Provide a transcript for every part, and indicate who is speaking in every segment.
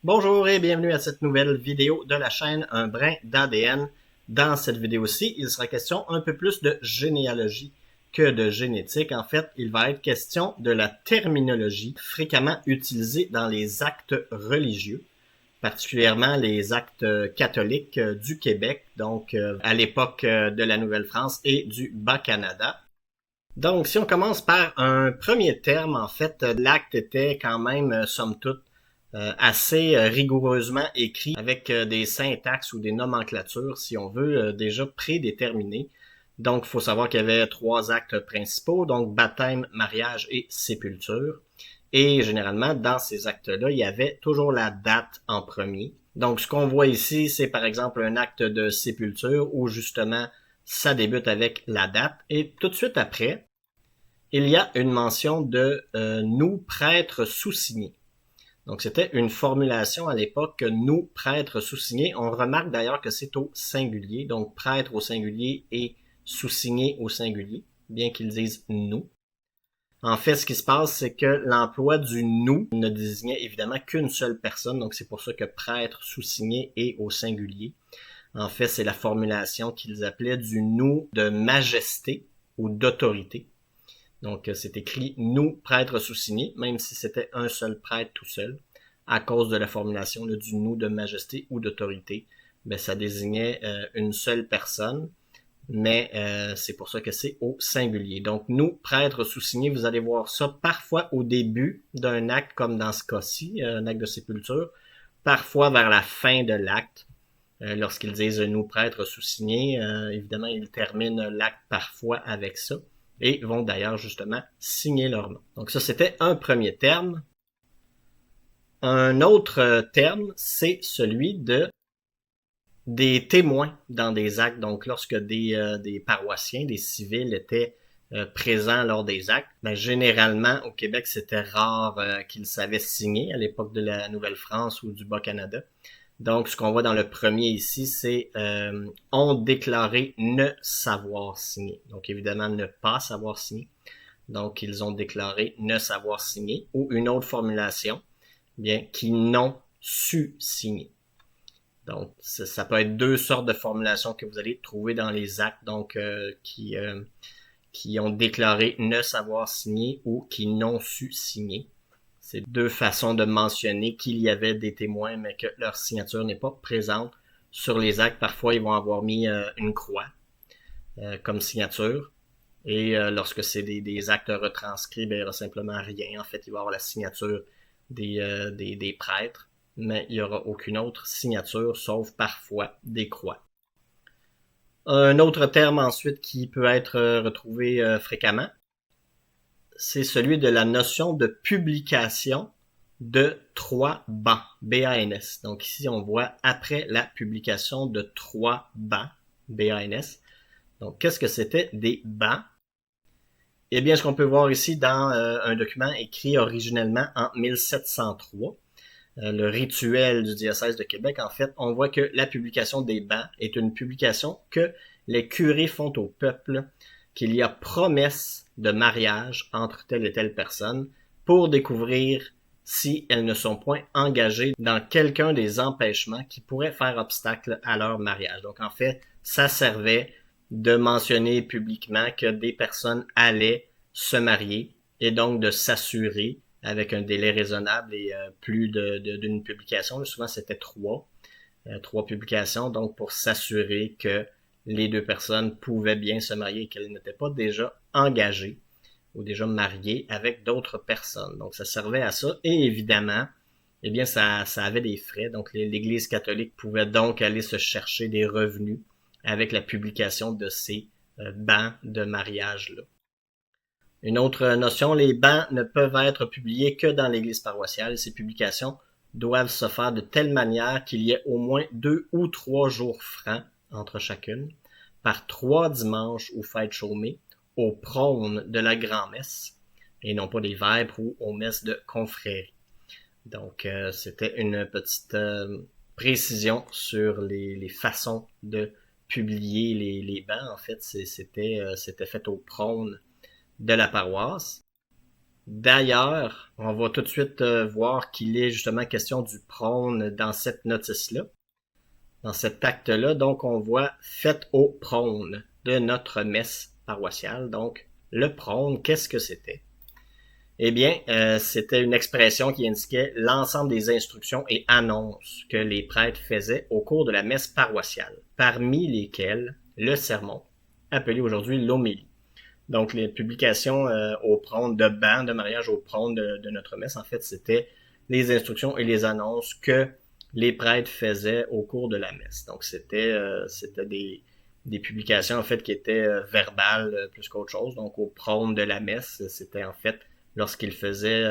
Speaker 1: Bonjour et bienvenue à cette nouvelle vidéo de la chaîne Un brin d'ADN. Dans cette vidéo-ci, il sera question un peu plus de généalogie que de génétique. En fait, il va être question de la terminologie fréquemment utilisée dans les actes religieux, particulièrement les actes catholiques du Québec, donc à l'époque de la Nouvelle-France et du Bas-Canada. Donc, si on commence par un premier terme, en fait, l'acte était quand même, somme toute, assez rigoureusement écrit avec des syntaxes ou des nomenclatures, si on veut, déjà prédéterminées. Donc, il faut savoir qu'il y avait 3 actes principaux, donc baptême, mariage et sépulture. Et généralement, dans ces actes-là, il y avait toujours la date en premier. Donc, ce qu'on voit ici, c'est par exemple un acte de sépulture où justement, ça débute avec la date. Et tout de suite après, il y a une mention de nous, prêtres sous-signés. Donc, c'était une formulation à l'époque, nous, prêtres sous-signés. On remarque d'ailleurs que c'est au singulier, donc prêtre au singulier et sous-signé au singulier, bien qu'ils disent nous. En fait, ce qui se passe, c'est que l'emploi du nous ne désignait évidemment qu'une seule personne, donc c'est pour ça que prêtre sous-signé est au singulier. En fait, c'est la formulation qu'ils appelaient du nous de majesté ou d'autorité. Donc, c'est écrit « nous, prêtres sous-signés », même si c'était un seul prêtre tout seul, à cause de la formulation là, du « nous » de majesté ou d'autorité. Ben, ça désignait une seule personne, mais c'est pour ça que c'est au singulier. Donc, « nous, prêtres sous-signés », vous allez voir ça parfois au début d'un acte, comme dans ce cas-ci, un acte de sépulture, parfois vers la fin de l'acte, lorsqu'ils disent « nous, prêtres sous-signés », évidemment, ils terminent l'acte parfois avec ça et vont d'ailleurs justement signer leur nom. Donc ça, c'était un premier terme. Un autre terme, c'est celui de des témoins dans des actes. Donc lorsque des paroissiens, des civils étaient présents lors des actes, ben, généralement au Québec, c'était rare qu'ils savaient signer à l'époque de la Nouvelle-France ou du Bas-Canada. Donc, ce qu'on voit dans le premier ici, c'est ont déclaré ne savoir signer. Donc, évidemment, ne pas savoir signer. Donc, ils ont déclaré ne savoir signer. Ou une autre formulation, bien, qui n'ont su signer. Donc, ça peut être 2 sortes de formulations que vous allez trouver dans les actes, donc qui ont déclaré ne savoir signer ou qui n'ont su signer. C'est 2 façons de mentionner qu'il y avait des témoins, mais que leur signature n'est pas présente sur les actes. Parfois, ils vont avoir mis une croix comme signature. Et lorsque c'est des actes retranscrits, ben, il n'y aura simplement rien. En fait, il va y avoir la signature des prêtres, mais il n'y aura aucune autre signature, sauf parfois des croix. Un autre terme ensuite qui peut être retrouvé fréquemment, c'est celui de la notion de publication de 3 bans, B-A-N-S. Donc ici, on voit après la publication de 3 bans, B-A-N-S. Donc, qu'est-ce que c'était des bans? Eh bien, ce qu'on peut voir ici dans un document écrit originellement en 1703, le rituel du diocèse de Québec, en fait, on voit que la publication des bans est une publication que les curés font au peuple, qu'il y a promesse de mariage entre telle et telle personne pour découvrir si elles ne sont point engagées dans quelqu'un des empêchements qui pourraient faire obstacle à leur mariage. Donc, en fait, ça servait de mentionner publiquement que des personnes allaient se marier et donc de s'assurer avec un délai raisonnable et plus d'une publication. Souvent, c'était 3 publications, donc pour s'assurer que les 2 personnes pouvaient bien se marier et qu'elles n'étaient pas déjà engagées ou déjà mariées avec d'autres personnes. Donc, ça servait à ça. Et évidemment, eh bien, ça avait des frais. Donc, l'Église catholique pouvait donc aller se chercher des revenus avec la publication de ces bans de mariage-là. Une autre notion, les bans ne peuvent être publiés que dans l'Église paroissiale. Ces publications doivent se faire de telle manière qu'il y ait au moins 2 ou 3 jours francs entre chacune, par 3 dimanches ou fêtes chômées, au prône de la grand-messe, et non pas des vêpres ou aux messes de confrérie. Donc, c'était une petite précision sur les façons de publier les bans. En fait, c'était fait au prône de la paroisse. D'ailleurs, on va tout de suite voir qu'il est justement question du prône dans cette notice-là, dans cet acte-là. Donc, on voit « Faites au prône » de notre messe paroissiale. Donc, le prône, qu'est-ce que c'était? Eh bien, c'était une expression qui indiquait l'ensemble des instructions et annonces que les prêtres faisaient au cours de la messe paroissiale, parmi lesquelles le sermon, appelé aujourd'hui l'homélie. Donc, les publications au prône de ban de mariage au prône de notre messe, en fait, c'était les instructions et les annonces que les prêtres faisaient au cours de la messe. Donc, c'était des publications, en fait, qui étaient verbales plus qu'autre chose. Donc, au prône de la messe, c'était en fait lorsqu'il faisait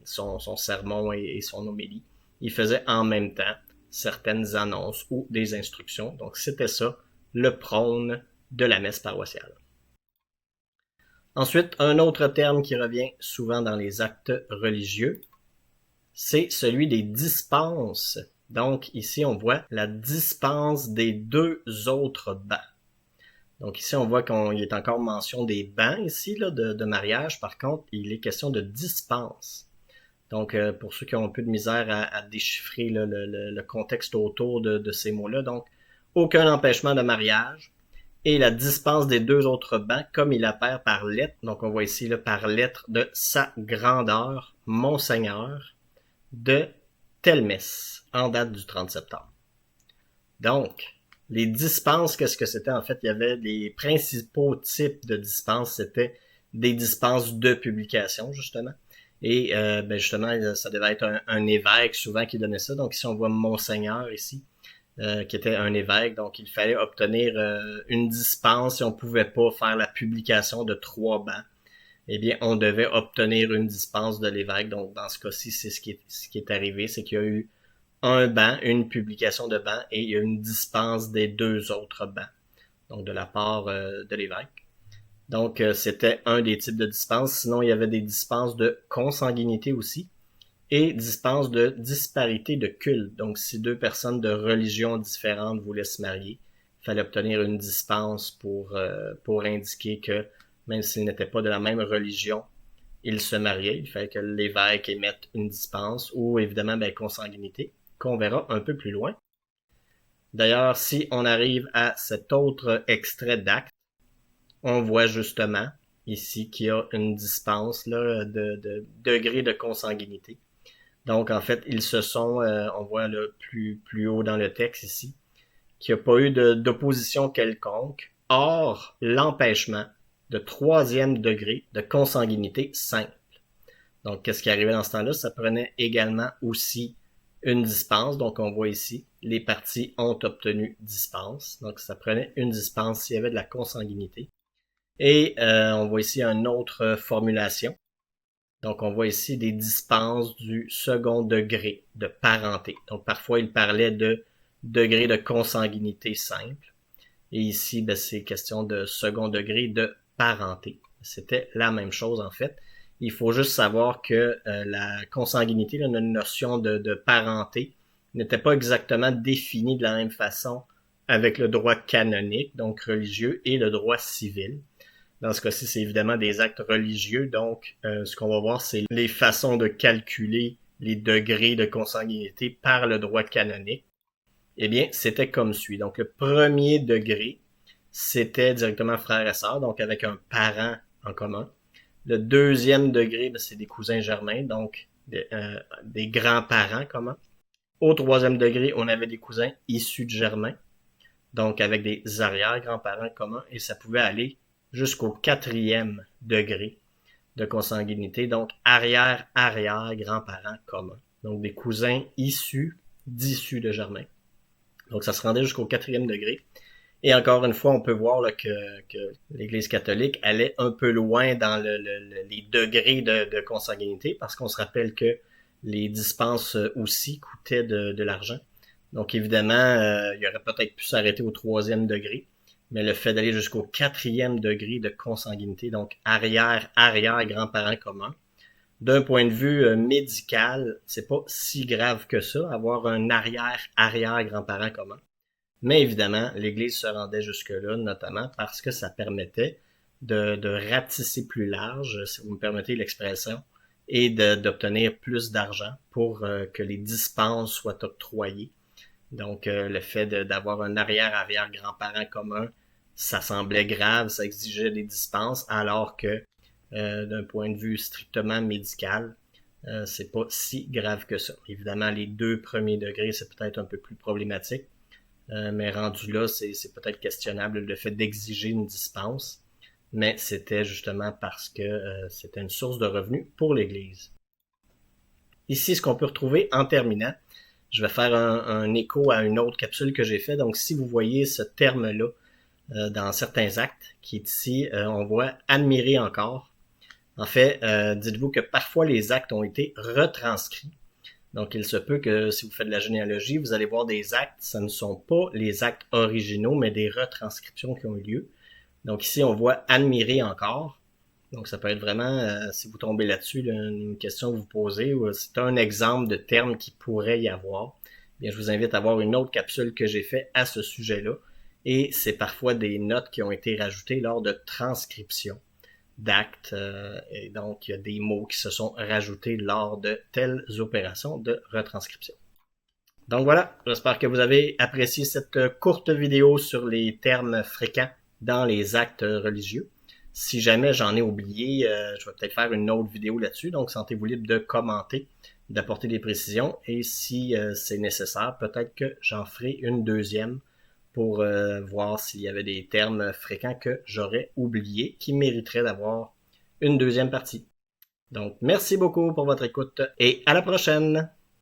Speaker 1: son sermon et son homélie, il faisait en même temps certaines annonces ou des instructions. Donc, c'était ça, le prône de la messe paroissiale. Ensuite, un autre terme qui revient souvent dans les actes religieux, c'est celui des dispenses. Donc, ici, on voit la dispense des 2 autres bancs. Donc ici, on voit qu'il est encore mention des bancs ici là, de mariage. Par contre, il est question de dispense. Donc, pour ceux qui ont un peu de misère à déchiffrer là, le contexte autour de ces mots-là, donc, aucun empêchement de mariage et la dispense des 2 autres bancs, comme il apparaît par lettre. Donc, on voit ici là, par lettre de sa grandeur, Monseigneur, de telle messe, en date du 30 septembre. Donc, les dispenses, qu'est-ce que c'était? En fait, il y avait les principaux types de dispenses, c'était des dispenses de publication, justement. Et justement, ça devait être un évêque souvent qui donnait ça. Donc ici, on voit Monseigneur ici, qui était un évêque. Donc, il fallait obtenir une dispense si on pouvait pas faire la publication de 3 bancs. Eh bien, on devait obtenir une dispense de l'évêque. Donc, dans ce cas-ci, c'est ce qui est arrivé, c'est qu'il y a eu un banc, une publication de banc, et il y a une dispense des 2 autres bancs, donc de la part de l'évêque. Donc, c'était un des types de dispenses. Sinon, il y avait des dispenses de consanguinité aussi, et dispenses de disparité de culte. Donc, si 2 personnes de religions différentes voulaient se marier, il fallait obtenir une dispense pour indiquer que, même s'ils n'étaient pas de la même religion, ils se mariaient. Il fallait que l'évêque émette une dispense, ou évidemment, consanguinité, qu'on verra un peu plus loin. D'ailleurs, si on arrive à cet autre extrait d'acte, on voit justement ici qu'il y a une dispense là, de degré de consanguinité. Donc, en fait, ils se sont, on voit là, plus haut dans le texte ici, qu'il n'y a pas eu d'opposition quelconque. Or, l'empêchement de 3e degré de consanguinité simple. Donc, qu'est-ce qui arrivait dans ce temps-là? Ça prenait également aussi une dispense. Donc, on voit ici, les parties ont obtenu dispense. Donc, ça prenait une dispense s'il y avait de la consanguinité. Et on voit ici une autre formulation. Donc, on voit ici des dispenses du 2e degré de parenté. Donc, parfois, il parlait de degré de consanguinité simple. Et ici, c'est question de 2e degré de parenté. C'était la même chose, en fait. Il faut juste savoir que la consanguinité, là, une notion de parenté, n'était pas exactement définie de la même façon avec le droit canonique, donc religieux, et le droit civil. Dans ce cas-ci, c'est évidemment des actes religieux, donc ce qu'on va voir, c'est les façons de calculer les degrés de consanguinité par le droit canonique. Eh bien, c'était comme suit. Donc, le 1er degré, c'était directement frère et sœur, donc avec un parent en commun. Le 2e degré, c'est des cousins germains, donc des grands-parents communs. Au 3e degré, on avait des cousins issus de germains, donc avec des arrière-grands-parents communs, et ça pouvait aller jusqu'au 4e degré de consanguinité, donc arrière-arrière-grands-parents communs. Donc des cousins d'issus de germains. Donc ça se rendait jusqu'au 4e degré. Et encore une fois, on peut voir là, que l'Église catholique allait un peu loin dans les degrés de consanguinité, parce qu'on se rappelle que les dispenses aussi coûtaient de l'argent. Donc évidemment, il aurait peut-être pu s'arrêter au 3e degré, mais le fait d'aller jusqu'au 4e degré de consanguinité, donc arrière-arrière-grands-parents communs, d'un point de vue médical, c'est pas si grave que ça, avoir un arrière-arrière-grand-parent commun. Mais évidemment, l'Église se rendait jusque-là, notamment parce que ça permettait de ratisser plus large, si vous me permettez l'expression, et d'obtenir plus d'argent pour que les dispenses soient octroyées. Donc, le fait d'avoir un arrière-arrière-grand-parent commun, ça semblait grave, ça exigeait des dispenses, alors que d'un point de vue strictement médical, c'est pas si grave que ça. Évidemment, les 2 premiers degrés, c'est peut-être un peu plus problématique, mais rendu là, c'est peut-être questionnable le fait d'exiger une dispense, mais c'était justement parce que c'était une source de revenus pour l'Église. Ici, ce qu'on peut retrouver en terminant, je vais faire un écho à une autre capsule que j'ai fait. Donc, si vous voyez ce terme-là dans certains actes, qui est ici, on voit « admirer encore ». En fait, dites-vous que parfois les actes ont été retranscrits. Donc, il se peut que si vous faites de la généalogie, vous allez voir des actes, ce ne sont pas les actes originaux, mais des retranscriptions qui ont eu lieu. Donc ici, on voit « admirer encore ». Donc, ça peut être vraiment, si vous tombez là-dessus, une question que vous posez, ou c'est un exemple de terme qui pourrait y avoir. Bien, je vous invite à voir une autre capsule que j'ai fait à ce sujet-là. Et c'est parfois des notes qui ont été rajoutées lors de transcription d'actes. Et donc, il y a des mots qui se sont rajoutés lors de telles opérations de retranscription. Donc voilà, j'espère que vous avez apprécié cette courte vidéo sur les termes fréquents dans les actes religieux. Si jamais j'en ai oublié, je vais peut-être faire une autre vidéo là-dessus, donc sentez-vous libre de commenter, d'apporter des précisions, et si c'est nécessaire, peut-être que j'en ferai une deuxième pour voir s'il y avait des termes fréquents que j'aurais oubliés, qui mériteraient d'avoir une deuxième partie. Donc, merci beaucoup pour votre écoute, et à la prochaine!